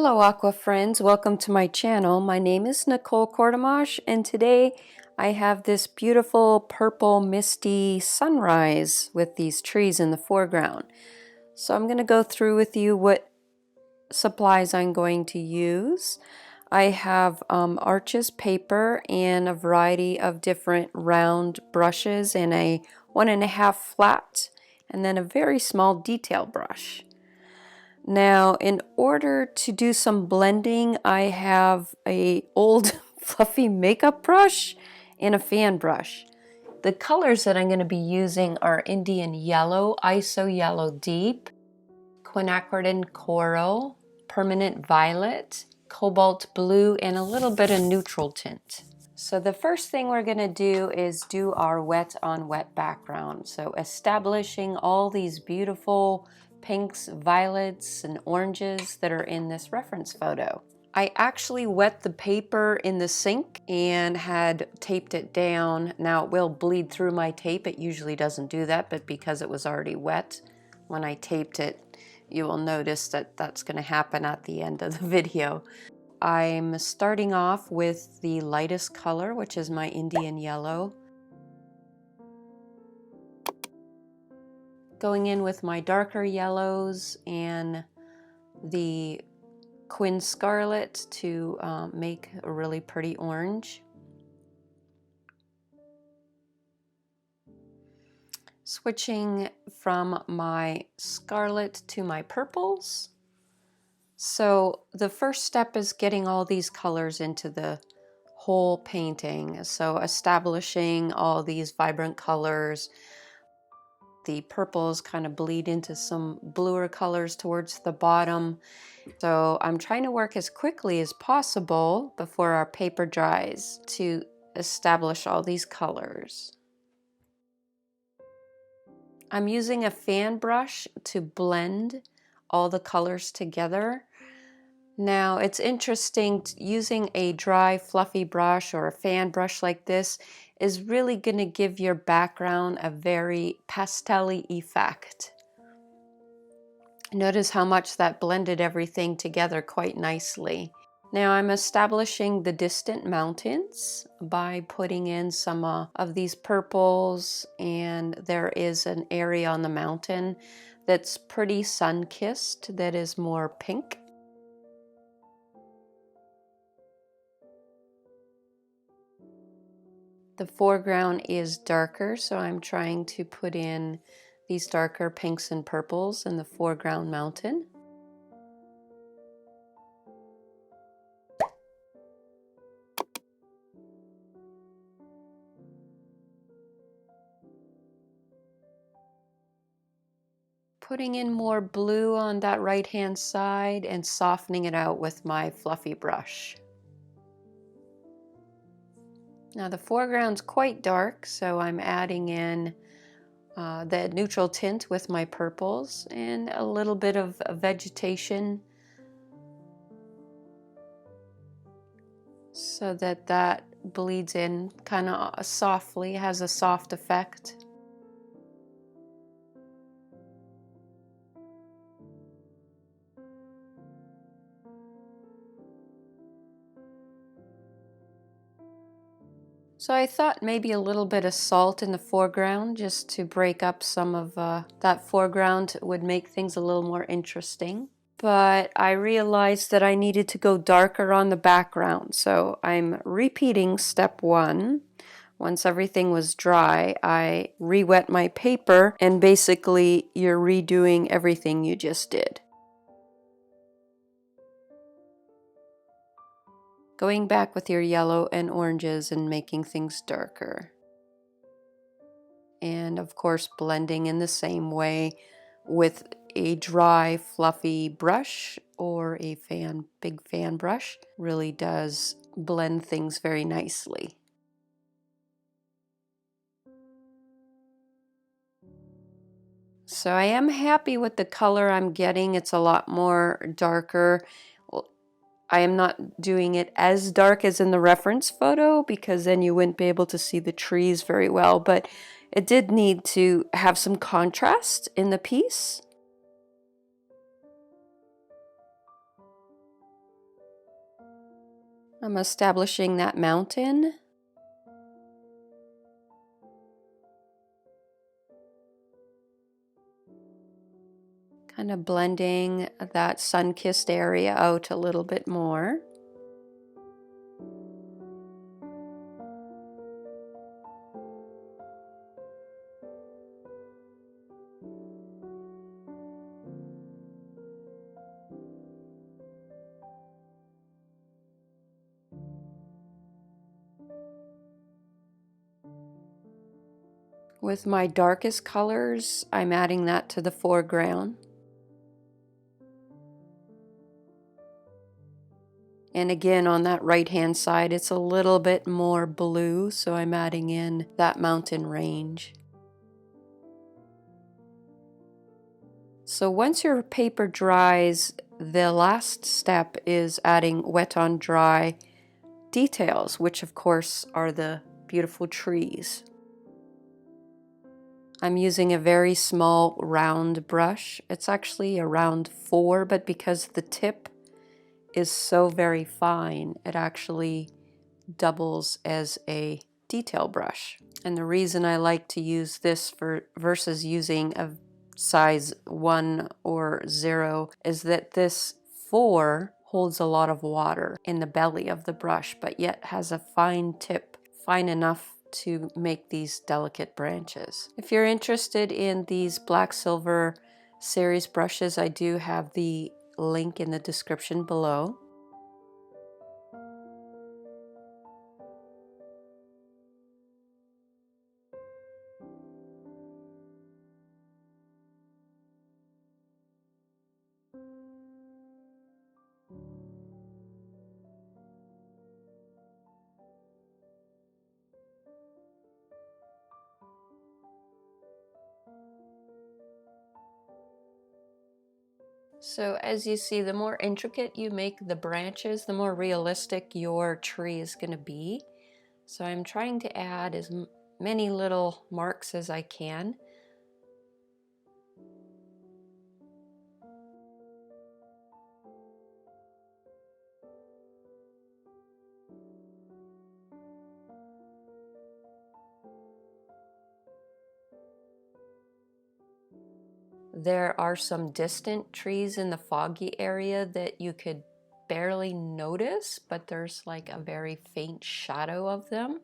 Hello aqua friends, welcome to my channel. My name is Nicole and today I have this beautiful purple misty sunrise with these trees in the foreground. So I'm going to go through with you what supplies I'm going to use. I have Arches paper and a variety of different round brushes and a 1.5 flat and then a very small detail brush. Now, in order to do some blending, I have a old fluffy makeup brush and a fan brush. The colors that I'm going to be using are Indian Yellow, Iso Yellow Deep, Quinacridone Coral, Permanent Violet, Cobalt Blue, and a little bit of neutral tint. So the first thing we're going to do is do our wet on wet background. So establishing all these beautiful pinks, violets, and oranges that are in this reference photo. I actually wet the paper in the sink and had taped it down. Now it will bleed through my tape. It usually doesn't do that, but because it was already wet when I taped it, you will notice that that's going to happen at the end of the video. I'm starting off with the lightest color, which is my Indian Yellow. Going in with my darker yellows and the Quin Scarlet to make a really pretty orange. Switching from my scarlet to my purples. So the first step is getting all these colors into the whole painting. So establishing all these vibrant colors. The purples kind of bleed into some bluer colors towards the bottom. So I'm trying to work as quickly as possible before our paper dries to establish all these colors. I'm using a fan brush to blend all the colors together. Now it's interesting, using a dry fluffy brush or a fan brush like this is really going to give your background a very pastel-y effect. Notice how much that blended everything together quite nicely. Now I'm establishing the distant mountains by putting in some of these purples, and there is an area on the mountain that's pretty sun-kissed that is more pink. The foreground is darker, so I'm trying to put in these darker pinks and purples in the foreground mountain. Putting in more blue on that right-hand side and softening it out with my fluffy brush. Now the foreground's quite dark, so I'm adding in the neutral tint with my purples and a little bit of vegetation so that that bleeds in kind of softly, has a soft effect. So I thought maybe a little bit of salt in the foreground just to break up some of that foreground would make things a little more interesting. But I realized that I needed to go darker on the background. So I'm repeating step one. Once everything was dry, I re-wet my paper, and basically you're redoing everything you just did. Going back with your yellow and oranges and making things darker. And of course blending in the same way with a dry fluffy brush or a big fan brush really does blend things very nicely. So I am happy with the color I'm getting. It's a lot more darker. I am not doing it as dark as in the reference photo because then you wouldn't be able to see the trees very well, but it did need to have some contrast in the piece. I'm establishing that mountain. Kind of blending that sun-kissed area out a little bit more. With my darkest colors, I'm adding that to the foreground. And again, on that right-hand side, it's a little bit more blue, so I'm adding in that mountain range. So once your paper dries, the last step is adding wet on dry details, which of course are the beautiful trees. I'm using a very small round brush. It's actually a round 4, but because the tip is so very fine, it actually doubles as a detail brush. And the reason I like to use this versus using a size 1 or 0 is that this 4 holds a lot of water in the belly of the brush, but yet has a fine tip, fine enough to make these delicate branches. If you're interested in these black silver series brushes, I do have the link in the description below. So as you see, the more intricate you make the branches, the more realistic your tree is going to be. So I'm trying to add as many little marks as I can. There are some distant trees in the foggy area that you could barely notice, but there's like a very faint shadow of them.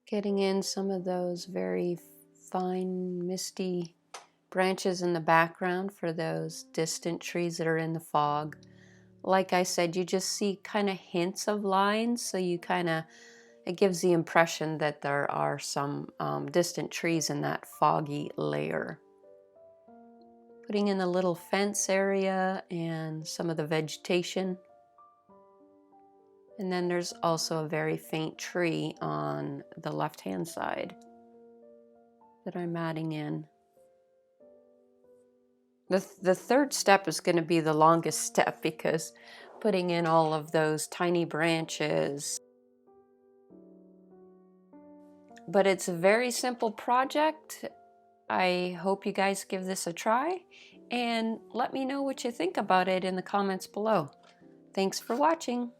Getting in some of those very fine, misty branches in the background for those distant trees that are in the fog. Like I said, you just see kind of hints of lines, so it gives the impression that there are some distant trees in that foggy layer. Putting in the little fence area and some of the vegetation. And then there's also a very faint tree on the left-hand side that I'm adding in. The third step is going to be the longest step because putting in all of those tiny branches. But it's a very simple project. I hope you guys give this a try and let me know what you think about it in the comments below. Thanks for watching.